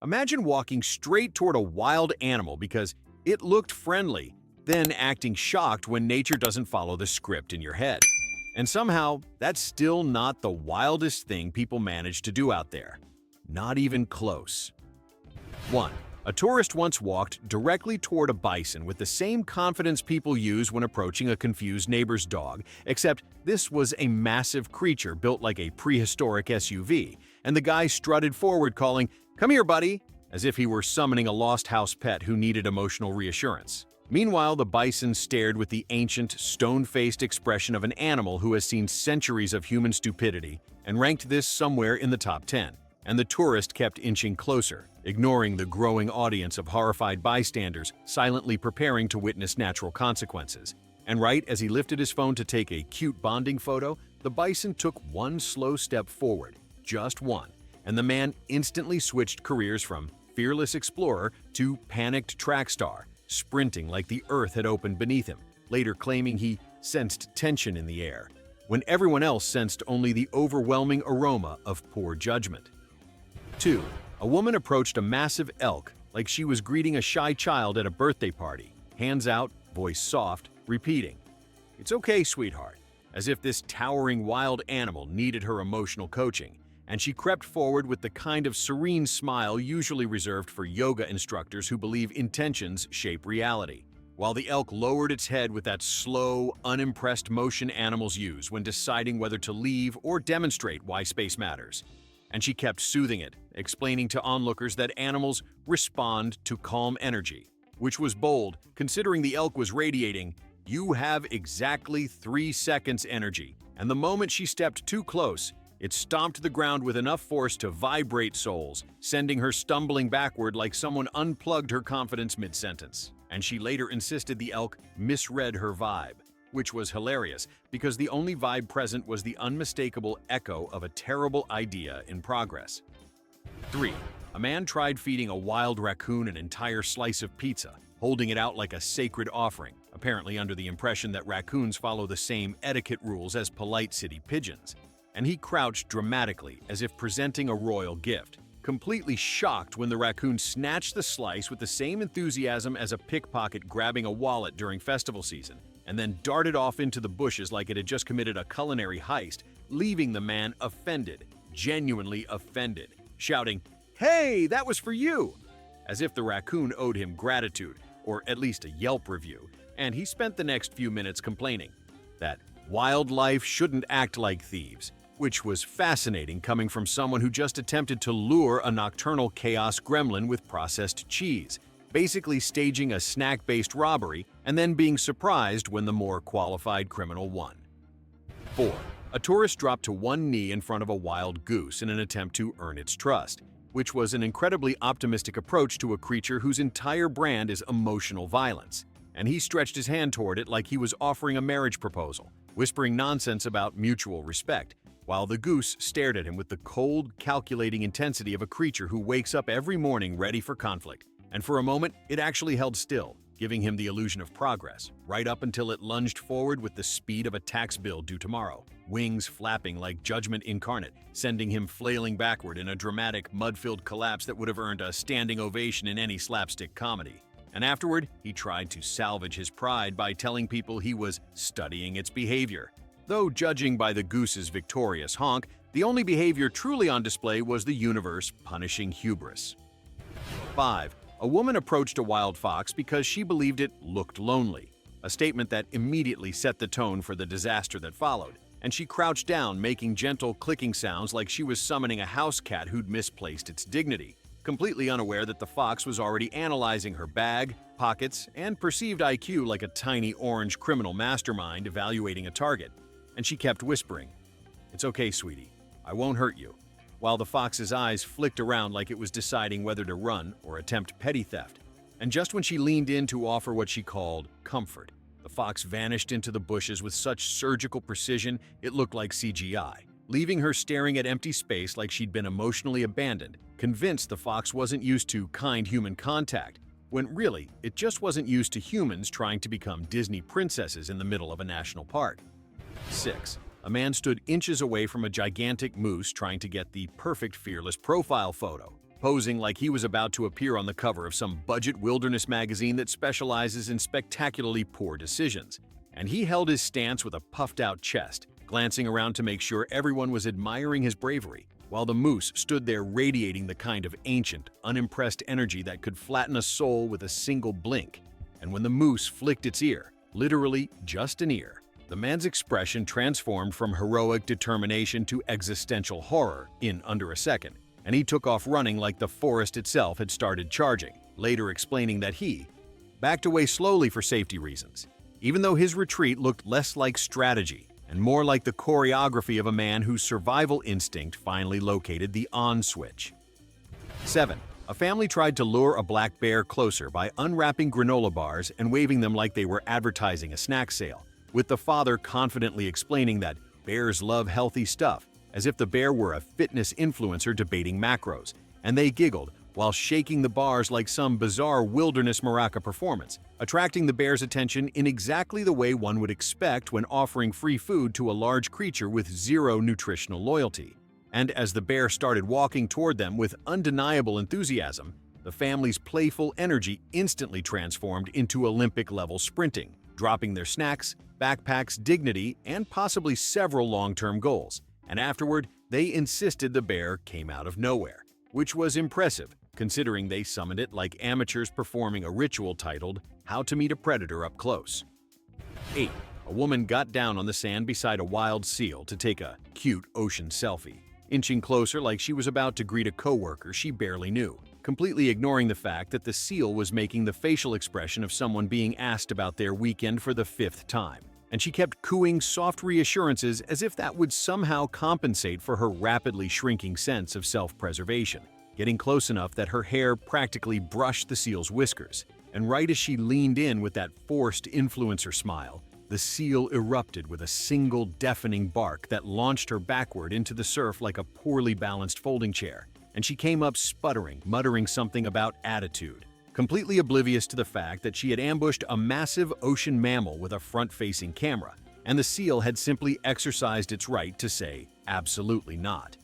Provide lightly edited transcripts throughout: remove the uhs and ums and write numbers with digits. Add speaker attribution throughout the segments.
Speaker 1: Imagine walking straight toward a wild animal because it looked friendly, then acting shocked when nature doesn't follow the script in your head. And somehow, that's still not the wildest thing people manage to do out there. Not even close. 1. A tourist once walked directly toward a bison with the same confidence people use when approaching a confused neighbor's dog, except this was a massive creature built like a prehistoric SUV, and the guy strutted forward calling, "Come here, buddy," as if he were summoning a lost house pet who needed emotional reassurance. Meanwhile, the bison stared with the ancient, stone-faced expression of an animal who has seen centuries of human stupidity and ranked this somewhere in the top 10. And the tourist kept inching closer, ignoring the growing audience of horrified bystanders silently preparing to witness natural consequences. And right as he lifted his phone to take a cute bonding photo, the bison took one slow step forward, just one, and the man instantly switched careers from fearless explorer to panicked track star, sprinting like the earth had opened beneath him, later claiming he sensed tension in the air, when everyone else sensed only the overwhelming aroma of poor judgment. 2. A woman approached a massive elk like she was greeting a shy child at a birthday party, hands out, voice soft, repeating, "It's okay, sweetheart," as if this towering wild animal needed her emotional coaching, and she crept forward with the kind of serene smile usually reserved for yoga instructors who believe intentions shape reality, while the elk lowered its head with that slow, unimpressed motion animals use when deciding whether to leave or demonstrate why space matters. And she kept soothing it, explaining to onlookers that animals respond to calm energy, which was bold considering the elk was radiating, "You have exactly 3 seconds energy," and the moment she stepped too close, it stomped the ground with enough force to vibrate souls, sending her stumbling backward like someone unplugged her confidence mid-sentence. And she later insisted the elk misread her vibe, which was hilarious because the only vibe present was the unmistakable echo of a terrible idea in progress. 3. A man tried feeding a wild raccoon an entire slice of pizza, holding it out like a sacred offering, apparently under the impression that raccoons follow the same etiquette rules as polite city pigeons. And he crouched dramatically as if presenting a royal gift, completely shocked when the raccoon snatched the slice with the same enthusiasm as a pickpocket grabbing a wallet during festival season, and then darted off into the bushes like it had just committed a culinary heist, leaving the man offended, genuinely offended, shouting, "Hey, that was for you!" as if the raccoon owed him gratitude, or at least a Yelp review, and he spent the next few minutes complaining that wildlife shouldn't act like thieves, which was fascinating coming from someone who just attempted to lure a nocturnal chaos gremlin with processed cheese, basically staging a snack-based robbery and then being surprised when the more qualified criminal won. 4. A tourist dropped to one knee in front of a wild goose in an attempt to earn its trust, which was an incredibly optimistic approach to a creature whose entire brand is emotional violence. And he stretched his hand toward it like he was offering a marriage proposal, whispering nonsense about mutual respect, while the goose stared at him with the cold, calculating intensity of a creature who wakes up every morning ready for conflict. And for a moment, it actually held still, giving him the illusion of progress, right up until it lunged forward with the speed of a tax bill due tomorrow, wings flapping like judgment incarnate, sending him flailing backward in a dramatic, mud-filled collapse that would have earned a standing ovation in any slapstick comedy. And afterward, he tried to salvage his pride by telling people he was studying its behavior. Though judging by the goose's victorious honk, the only behavior truly on display was the universe punishing hubris. 5. A woman approached a wild fox because she believed it looked lonely, a statement that immediately set the tone for the disaster that followed, and she crouched down, making gentle clicking sounds like she was summoning a house cat who'd misplaced its dignity, completely unaware that the fox was already analyzing her bag, pockets, and perceived IQ like a tiny orange criminal mastermind evaluating a target. And she kept whispering, "It's okay, sweetie. I won't hurt you," while the fox's eyes flicked around like it was deciding whether to run or attempt petty theft. And just when she leaned in to offer what she called comfort, the fox vanished into the bushes with such surgical precision it looked like CGI, leaving her staring at empty space like she'd been emotionally abandoned, convinced the fox wasn't used to kind human contact, when really, it just wasn't used to humans trying to become Disney princesses in the middle of a national park. 6. A man stood inches away from a gigantic moose trying to get the perfect fearless profile photo, posing like he was about to appear on the cover of some budget wilderness magazine that specializes in spectacularly poor decisions. And he held his stance with a puffed-out chest, glancing around to make sure everyone was admiring his bravery, while the moose stood there radiating the kind of ancient, unimpressed energy that could flatten a soul with a single blink. And when the moose flicked its ear, literally just an ear, the man's expression transformed from heroic determination to existential horror in under a second, and he took off running like the forest itself had started charging, later explaining that he backed away slowly for safety reasons, even though his retreat looked less like strategy and more like the choreography of a man whose survival instinct finally located the on switch. 7. A family tried to lure a black bear closer by unwrapping granola bars and waving them like they were advertising a snack sale, with the father confidently explaining that bears love healthy stuff, as if the bear were a fitness influencer debating macros, and they giggled while shaking the bars like some bizarre wilderness maraca performance, attracting the bear's attention in exactly the way one would expect when offering free food to a large creature with zero nutritional loyalty. And as the bear started walking toward them with undeniable enthusiasm, the family's playful energy instantly transformed into Olympic-level sprinting, dropping their snacks, backpacks, dignity, and possibly several long-term goals. And afterward, they insisted the bear came out of nowhere, which was impressive, considering they summoned it like amateurs performing a ritual titled How to Meet a Predator Up Close. 8. A woman got down on the sand beside a wild seal to take a cute ocean selfie, inching closer like she was about to greet a coworker she barely knew, completely ignoring the fact that the seal was making the facial expression of someone being asked about their weekend for the 5th time. And she kept cooing soft reassurances as if that would somehow compensate for her rapidly shrinking sense of self-preservation, getting close enough that her hair practically brushed the seal's whiskers. And right as she leaned in with that forced influencer smile, the seal erupted with a single deafening bark that launched her backward into the surf like a poorly balanced folding chair, and she came up sputtering, muttering something about attitude, completely oblivious to the fact that she had ambushed a massive ocean mammal with a front-facing camera, and the seal had simply exercised its right to say, absolutely not.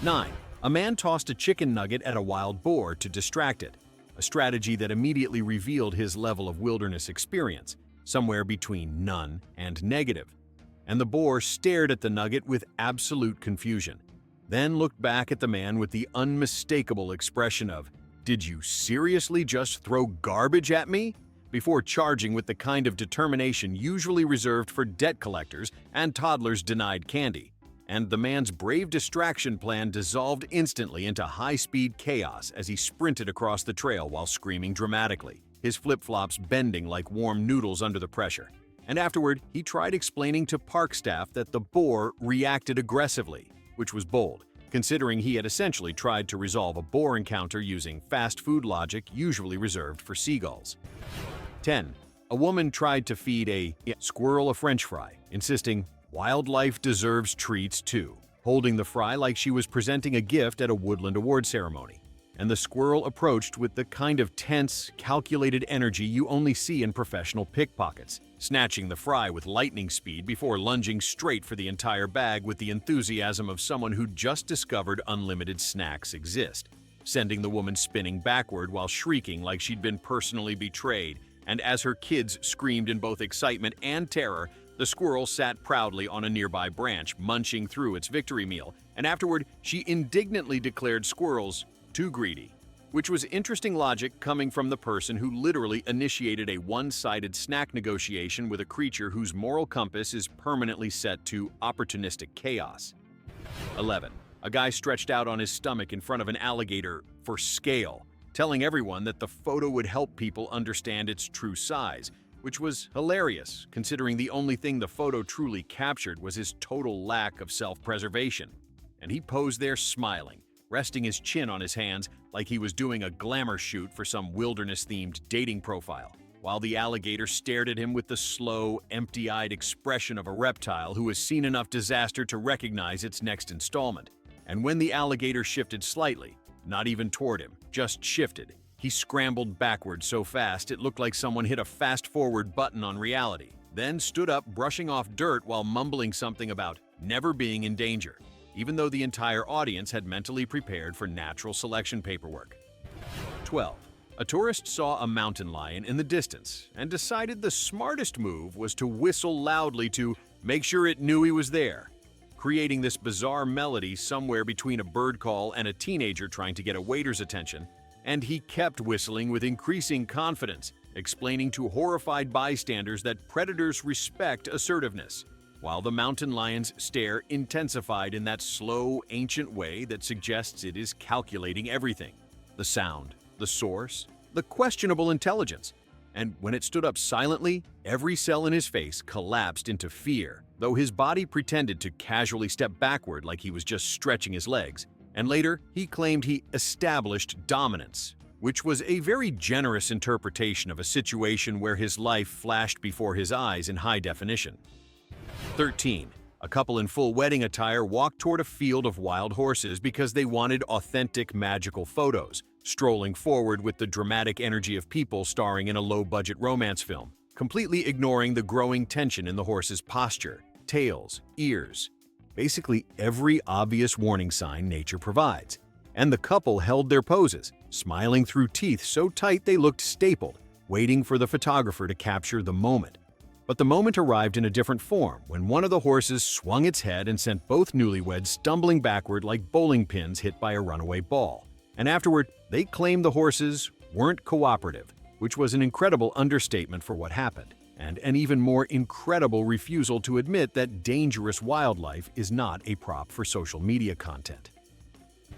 Speaker 1: 9. A man tossed a chicken nugget at a wild boar to distract it, a strategy that immediately revealed his level of wilderness experience, somewhere between none and negative. And the boar stared at the nugget with absolute confusion, then looked back at the man with the unmistakable expression of, "Did you seriously just throw garbage at me?" before charging with the kind of determination usually reserved for debt collectors and toddlers denied candy. And the man's brave distraction plan dissolved instantly into high-speed chaos as he sprinted across the trail while screaming dramatically, his flip-flops bending like warm noodles under the pressure. And afterward, he tried explaining to park staff that the boar reacted aggressively, which was bold, considering he had essentially tried to resolve a boar encounter using fast food logic usually reserved for seagulls. 10. A woman tried to feed a squirrel a French fry, insisting, "Wildlife deserves treats too," holding the fry like she was presenting a gift at a woodland award ceremony. And the squirrel approached with the kind of tense, calculated energy you only see in professional pickpockets, snatching the fry with lightning speed before lunging straight for the entire bag with the enthusiasm of someone who just discovered unlimited snacks exist, sending the woman spinning backward while shrieking like she'd been personally betrayed. And as her kids screamed in both excitement and terror, the squirrel sat proudly on a nearby branch, munching through its victory meal, and afterward she indignantly declared squirrels too greedy, which was interesting logic coming from the person who literally initiated a one-sided snack negotiation with a creature whose moral compass is permanently set to opportunistic chaos. 11. A guy stretched out on his stomach in front of an alligator for scale, telling everyone that the photo would help people understand its true size, which was hilarious, considering the only thing the photo truly captured was his total lack of self-preservation. And he posed there smiling, resting his chin on his hands like he was doing a glamour shoot for some wilderness-themed dating profile, while the alligator stared at him with the slow, empty-eyed expression of a reptile who has seen enough disaster to recognize its next installment. And when the alligator shifted slightly, not even toward him, just shifted, he scrambled backward so fast it looked like someone hit a fast-forward button on reality, then stood up brushing off dirt while mumbling something about never being in danger, even though the entire audience had mentally prepared for natural selection paperwork. 12. A tourist saw a mountain lion in the distance and decided the smartest move was to whistle loudly to make sure it knew he was there, creating this bizarre melody somewhere between a bird call and a teenager trying to get a waiter's attention. And he kept whistling with increasing confidence, explaining to horrified bystanders that predators respect assertiveness, while the mountain lion's stare intensified in that slow, ancient way that suggests it is calculating everything: the sound, the source, the questionable intelligence. And when it stood up silently, every cell in his face collapsed into fear, though his body pretended to casually step backward like he was just stretching his legs. And later, he claimed he established dominance, which was a very generous interpretation of a situation where his life flashed before his eyes in high definition. 13. A couple in full wedding attire walked toward a field of wild horses because they wanted authentic, magical photos, strolling forward with the dramatic energy of people starring in a low-budget romance film, completely ignoring the growing tension in the horse's posture, tails, ears, basically every obvious warning sign nature provides. And the couple held their poses, smiling through teeth so tight they looked stapled, waiting for the photographer to capture the moment. But the moment arrived in a different form when one of the horses swung its head and sent both newlyweds stumbling backward like bowling pins hit by a runaway ball. And afterward, they claimed the horses weren't cooperative, which was an incredible understatement for what happened, and an even more incredible refusal to admit that dangerous wildlife is not a prop for social media content.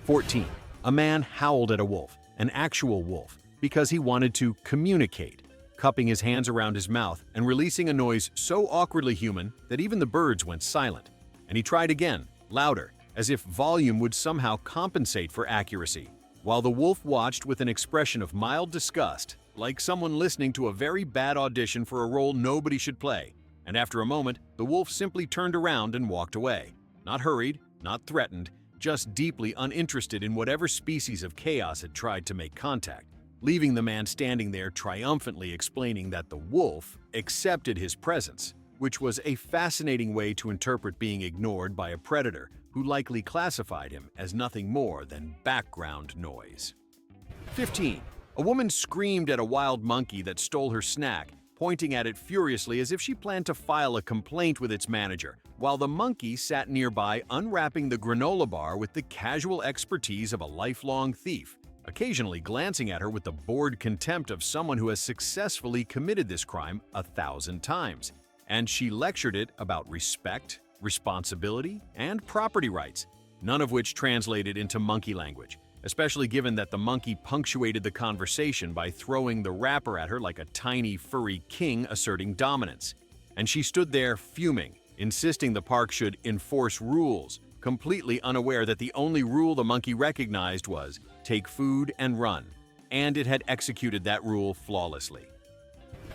Speaker 1: 14. A man howled at a wolf, an actual wolf, because he wanted to communicate, cupping his hands around his mouth and releasing a noise so awkwardly human that even the birds went silent. And he tried again, louder, as if volume would somehow compensate for accuracy, while the wolf watched with an expression of mild disgust, like someone listening to a very bad audition for a role nobody should play. And after a moment, the wolf simply turned around and walked away. Not hurried, not threatened, just deeply uninterested in whatever species of chaos had tried to make contact, leaving the man standing there triumphantly explaining that the wolf accepted his presence, which was a fascinating way to interpret being ignored by a predator who likely classified him as nothing more than background noise. 15. A woman screamed at a wild monkey that stole her snack, pointing at it furiously as if she planned to file a complaint with its manager, while the monkey sat nearby unwrapping the granola bar with the casual expertise of a lifelong thief, occasionally glancing at her with the bored contempt of someone who has successfully committed this crime 1,000 times. And she lectured it about respect, responsibility, and property rights, none of which translated into monkey language, especially given that the monkey punctuated the conversation by throwing the wrapper at her like a tiny, furry king asserting dominance. And she stood there fuming, insisting the park should enforce rules, completely unaware that the only rule the monkey recognized was take food and run, and it had executed that rule flawlessly.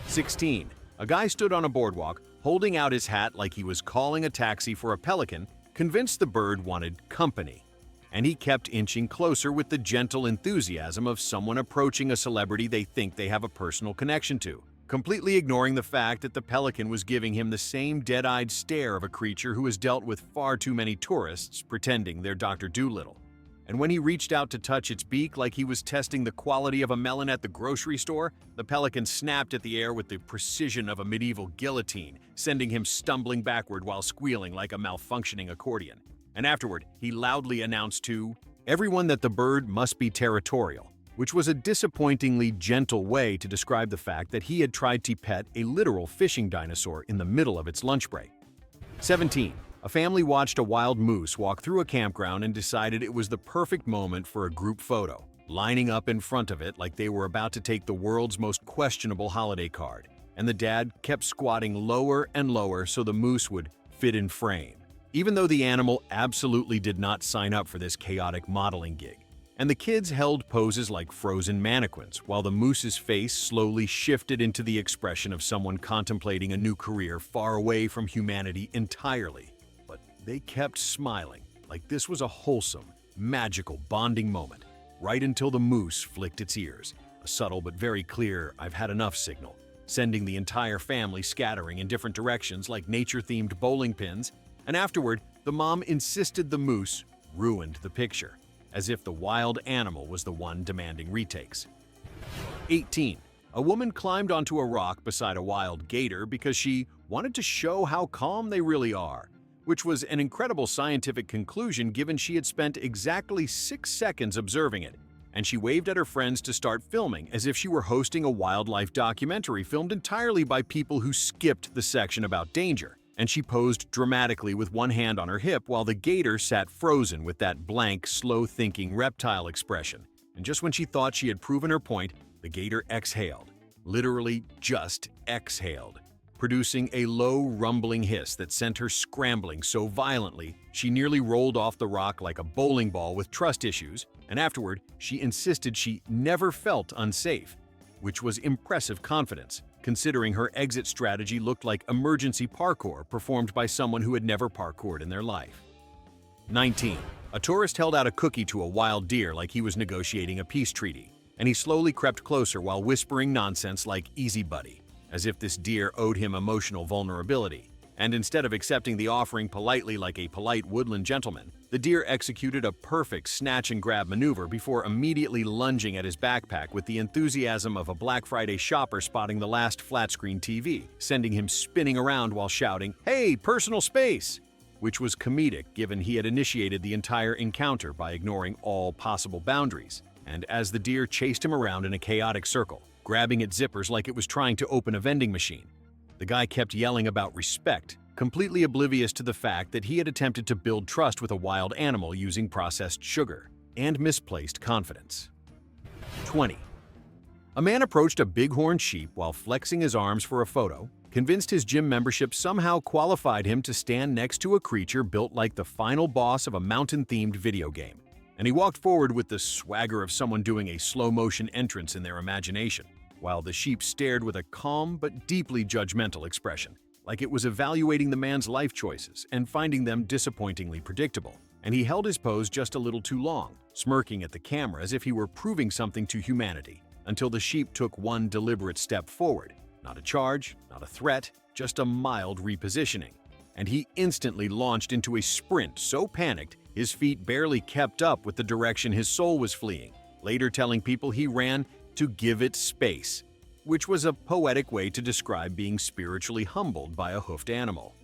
Speaker 1: 16. A guy stood on a boardwalk, holding out his hat like he was calling a taxi for a pelican, convinced the bird wanted company. And he kept inching closer with the gentle enthusiasm of someone approaching a celebrity they think they have a personal connection to, completely ignoring the fact that the pelican was giving him the same dead-eyed stare of a creature who has dealt with far too many tourists pretending they're Dr. Dolittle. And when he reached out to touch its beak like he was testing the quality of a melon at the grocery store, the pelican snapped at the air with the precision of a medieval guillotine, sending him stumbling backward while squealing like a malfunctioning accordion. And afterward, he loudly announced to everyone that the bird must be territorial, which was a disappointingly gentle way to describe the fact that he had tried to pet a literal fishing dinosaur in the middle of its lunch break. 17. A family watched a wild moose walk through a campground and decided it was the perfect moment for a group photo, lining up in front of it like they were about to take the world's most questionable holiday card. And the dad kept squatting lower and lower so the moose would fit in frame, even though the animal absolutely did not sign up for this chaotic modeling gig. And the kids held poses like frozen mannequins, while the moose's face slowly shifted into the expression of someone contemplating a new career far away from humanity entirely. But they kept smiling, like this was a wholesome, magical bonding moment, right until the moose flicked its ears, a subtle but very clear "I've had enough" signal, sending the entire family scattering in different directions like nature-themed bowling pins. And afterward, the mom insisted the moose ruined the picture, as if the wild animal was the one demanding retakes. 18. A woman climbed onto a rock beside a wild gator because she wanted to show how calm they really are, which was an incredible scientific conclusion given she had spent exactly 6 seconds observing it, and she waved at her friends to start filming as if she were hosting a wildlife documentary filmed entirely by people who skipped the section about danger. And she posed dramatically with one hand on her hip while the gator sat frozen with that blank, slow-thinking reptile expression. And just when she thought she had proven her point, the gator exhaled, literally just exhaled, producing a low, rumbling hiss that sent her scrambling so violently she nearly rolled off the rock like a bowling ball with trust issues, and afterward, she insisted she never felt unsafe, which was impressive confidence, considering her exit strategy looked like emergency parkour performed by someone who had never parkoured in their life. 19. A tourist held out a cookie to a wild deer like he was negotiating a peace treaty, and he slowly crept closer while whispering nonsense like "easy buddy," as if this deer owed him emotional vulnerability. And instead of accepting the offering politely like a polite woodland gentleman, the deer executed a perfect snatch-and-grab maneuver before immediately lunging at his backpack with the enthusiasm of a Black Friday shopper spotting the last flat-screen TV, sending him spinning around while shouting, "Hey, personal space!" which was comedic given he had initiated the entire encounter by ignoring all possible boundaries. And as the deer chased him around in a chaotic circle, grabbing at zippers like it was trying to open a vending machine, the guy kept yelling about respect, completely oblivious to the fact that he had attempted to build trust with a wild animal using processed sugar and misplaced confidence. 20. A man approached a bighorn sheep while flexing his arms for a photo, convinced his gym membership somehow qualified him to stand next to a creature built like the final boss of a mountain-themed video game, and he walked forward with the swagger of someone doing a slow-motion entrance in their imagination, while the sheep stared with a calm but deeply judgmental expression, like it was evaluating the man's life choices and finding them disappointingly predictable. And he held his pose just a little too long, smirking at the camera as if he were proving something to humanity, until the sheep took one deliberate step forward. Not a charge, not a threat, just a mild repositioning. And he instantly launched into a sprint so panicked his feet barely kept up with the direction his soul was fleeing, later telling people he ran to give it space, which was a poetic way to describe being spiritually humbled by a hoofed animal.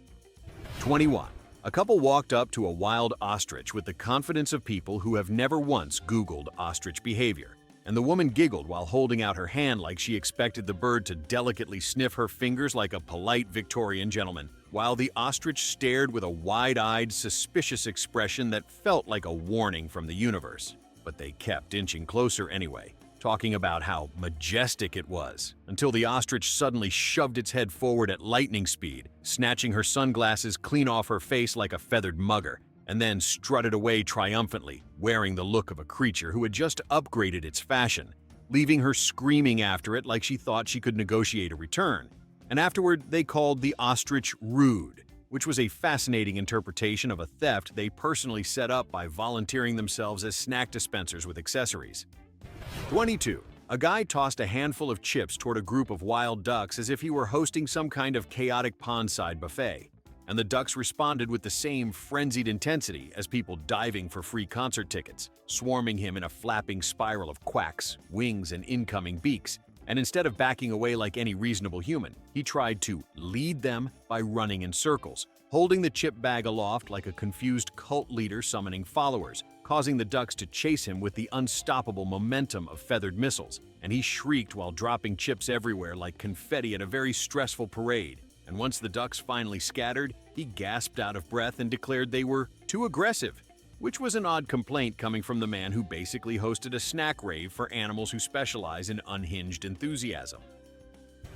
Speaker 1: 21. A couple walked up to a wild ostrich with the confidence of people who have never once Googled ostrich behavior, and the woman giggled while holding out her hand like she expected the bird to delicately sniff her fingers like a polite Victorian gentleman, while the ostrich stared with a wide-eyed, suspicious expression that felt like a warning from the universe. But they kept inching closer anyway, talking about how majestic it was, until the ostrich suddenly shoved its head forward at lightning speed, snatching her sunglasses clean off her face like a feathered mugger, and then strutted away triumphantly, wearing the look of a creature who had just upgraded its fashion, leaving her screaming after it like she thought she could negotiate a return. And afterward, they called the ostrich rude, which was a fascinating interpretation of a theft they personally set up by volunteering themselves as snack dispensers with accessories. 22. A guy tossed a handful of chips toward a group of wild ducks as if he were hosting some kind of chaotic pondside buffet, and the ducks responded with the same frenzied intensity as people diving for free concert tickets, swarming him in a flapping spiral of quacks, wings, and incoming beaks. And instead of backing away like any reasonable human, he tried to lead them by running in circles, holding the chip bag aloft like a confused cult leader summoning followers, causing the ducks to chase him with the unstoppable momentum of feathered missiles, and he shrieked while dropping chips everywhere like confetti at a very stressful parade. And once the ducks finally scattered, he gasped out of breath and declared they were too aggressive, which was an odd complaint coming from the man who basically hosted a snack rave for animals who specialize in unhinged enthusiasm.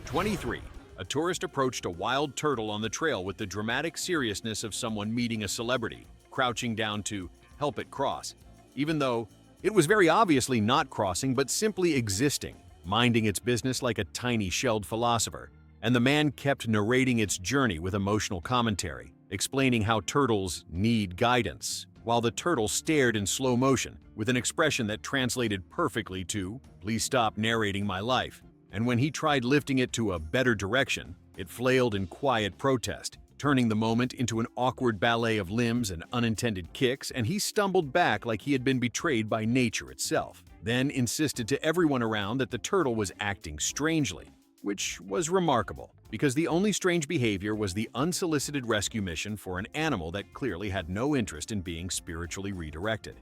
Speaker 1: 23. A tourist approached a wild turtle on the trail with the dramatic seriousness of someone meeting a celebrity, crouching down to help it cross, even though it was very obviously not crossing but simply existing, minding its business like a tiny shelled philosopher. And the man kept narrating its journey with emotional commentary, explaining how turtles need guidance, while the turtle stared in slow motion with an expression that translated perfectly to, "Please stop narrating my life." And when he tried lifting it to a better direction, it flailed in quiet protest, turning the moment into an awkward ballet of limbs and unintended kicks, and he stumbled back like he had been betrayed by nature itself, then insisted to everyone around that the turtle was acting strangely, which was remarkable, because the only strange behavior was the unsolicited rescue mission for an animal that clearly had no interest in being spiritually redirected.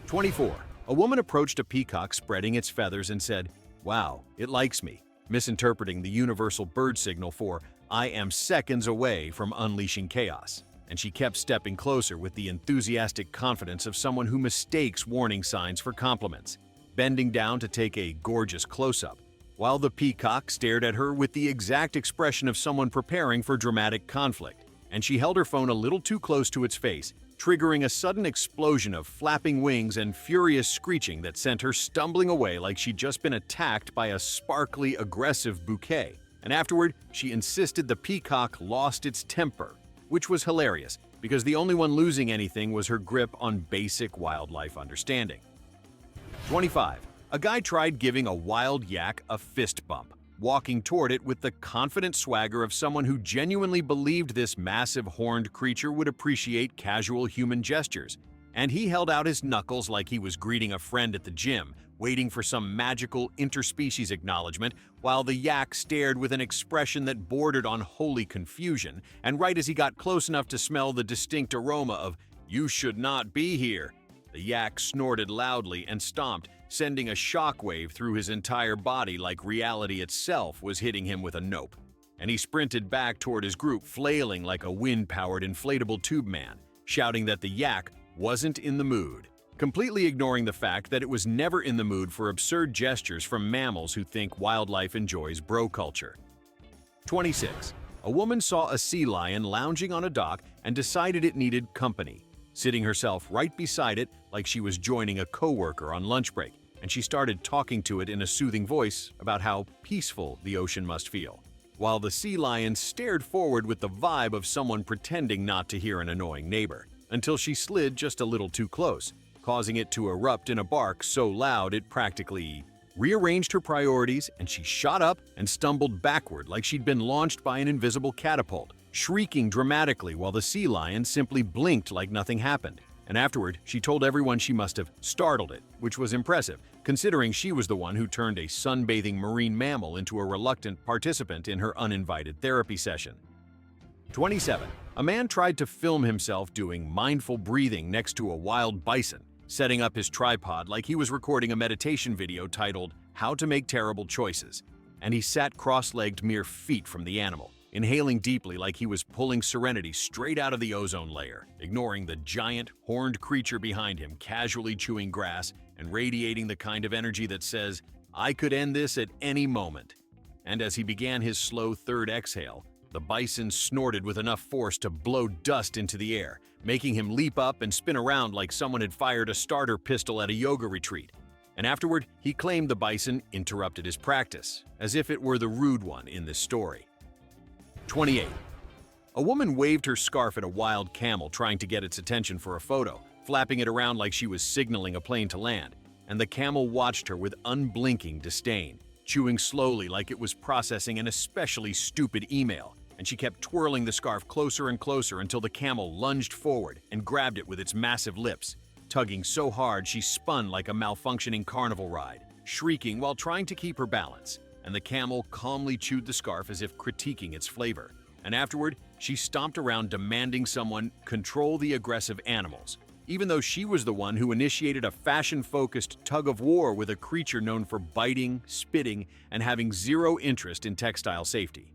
Speaker 1: 24. A woman approached a peacock spreading its feathers and said, "Wow, it likes me," misinterpreting the universal bird signal for "I am seconds away from unleashing chaos." And she kept stepping closer with the enthusiastic confidence of someone who mistakes warning signs for compliments, bending down to take a gorgeous close-up, while the peacock stared at her with the exact expression of someone preparing for dramatic conflict, and she held her phone a little too close to its face, triggering a sudden explosion of flapping wings and furious screeching that sent her stumbling away like she'd just been attacked by a sparkly, aggressive bouquet. And afterward, she insisted the peacock lost its temper, which was hilarious, because the only one losing anything was her grip on basic wildlife understanding. 25. A guy tried giving a wild yak a fist bump, walking toward it with the confident swagger of someone who genuinely believed this massive horned creature would appreciate casual human gestures. And he held out his knuckles like he was greeting a friend at the gym, waiting for some magical interspecies acknowledgement, while the yak stared with an expression that bordered on holy confusion, and right as he got close enough to smell the distinct aroma of "you should not be here," the yak snorted loudly and stomped, sending a shockwave through his entire body like reality itself was hitting him with a nope. And he sprinted back toward his group, flailing like a wind-powered inflatable tube man, shouting that the yak wasn't in the mood, completely ignoring the fact that it was never in the mood for absurd gestures from mammals who think wildlife enjoys bro culture. 26. A woman saw a sea lion lounging on a dock and decided it needed company, sitting herself right beside it like she was joining a coworker on lunch break, and she started talking to it in a soothing voice about how peaceful the ocean must feel, while the sea lion stared forward with the vibe of someone pretending not to hear an annoying neighbor, until she slid just a little too close, causing it to erupt in a bark so loud it practically rearranged her priorities, and she shot up and stumbled backward like she'd been launched by an invisible catapult, shrieking dramatically while the sea lion simply blinked like nothing happened. And afterward, she told everyone she must have startled it, which was impressive, considering she was the one who turned a sunbathing marine mammal into a reluctant participant in her uninvited therapy session. 27. A man tried to film himself doing mindful breathing next to a wild bison, setting up his tripod like he was recording a meditation video titled "How to Make Terrible Choices," and he sat cross-legged mere feet from the animal, inhaling deeply like he was pulling serenity straight out of the ozone layer, ignoring the giant, horned creature behind him casually chewing grass and radiating the kind of energy that says, "I could end this at any moment." And as he began his slow third exhale, the bison snorted with enough force to blow dust into the air, making him leap up and spin around like someone had fired a starter pistol at a yoga retreat. And afterward, he claimed the bison interrupted his practice, as if it were the rude one in this story. 28. A woman waved her scarf at a wild camel trying to get its attention for a photo, flapping it around like she was signaling a plane to land, and the camel watched her with unblinking disdain, chewing slowly like it was processing an especially stupid email, and she kept twirling the scarf closer and closer until the camel lunged forward and grabbed it with its massive lips, tugging so hard she spun like a malfunctioning carnival ride, shrieking while trying to keep her balance, and the camel calmly chewed the scarf as if critiquing its flavor. And afterward, she stomped around demanding someone control the aggressive animals, even though she was the one who initiated a fashion-focused tug-of-war with a creature known for biting, spitting, and having zero interest in textile safety.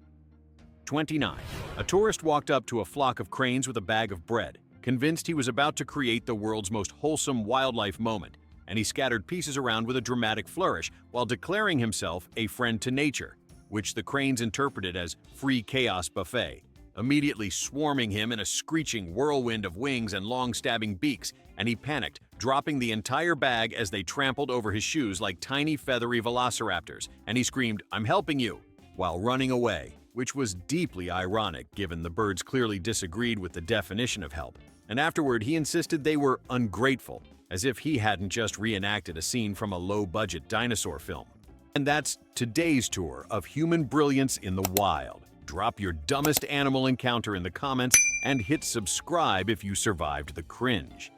Speaker 1: 29. A tourist walked up to a flock of cranes with a bag of bread, convinced he was about to create the world's most wholesome wildlife moment, and he scattered pieces around with a dramatic flourish while declaring himself a friend to nature, which the cranes interpreted as free chaos buffet, immediately swarming him in a screeching whirlwind of wings and long stabbing beaks, and he panicked, dropping the entire bag as they trampled over his shoes like tiny feathery velociraptors, and he screamed, "I'm helping you," while running away, which was deeply ironic given the birds clearly disagreed with the definition of help. And afterward, he insisted they were ungrateful, as if he hadn't just reenacted a scene from a low-budget dinosaur film. And that's today's tour of human brilliance in the wild. Drop your dumbest animal encounter in the comments and hit subscribe if you survived the cringe.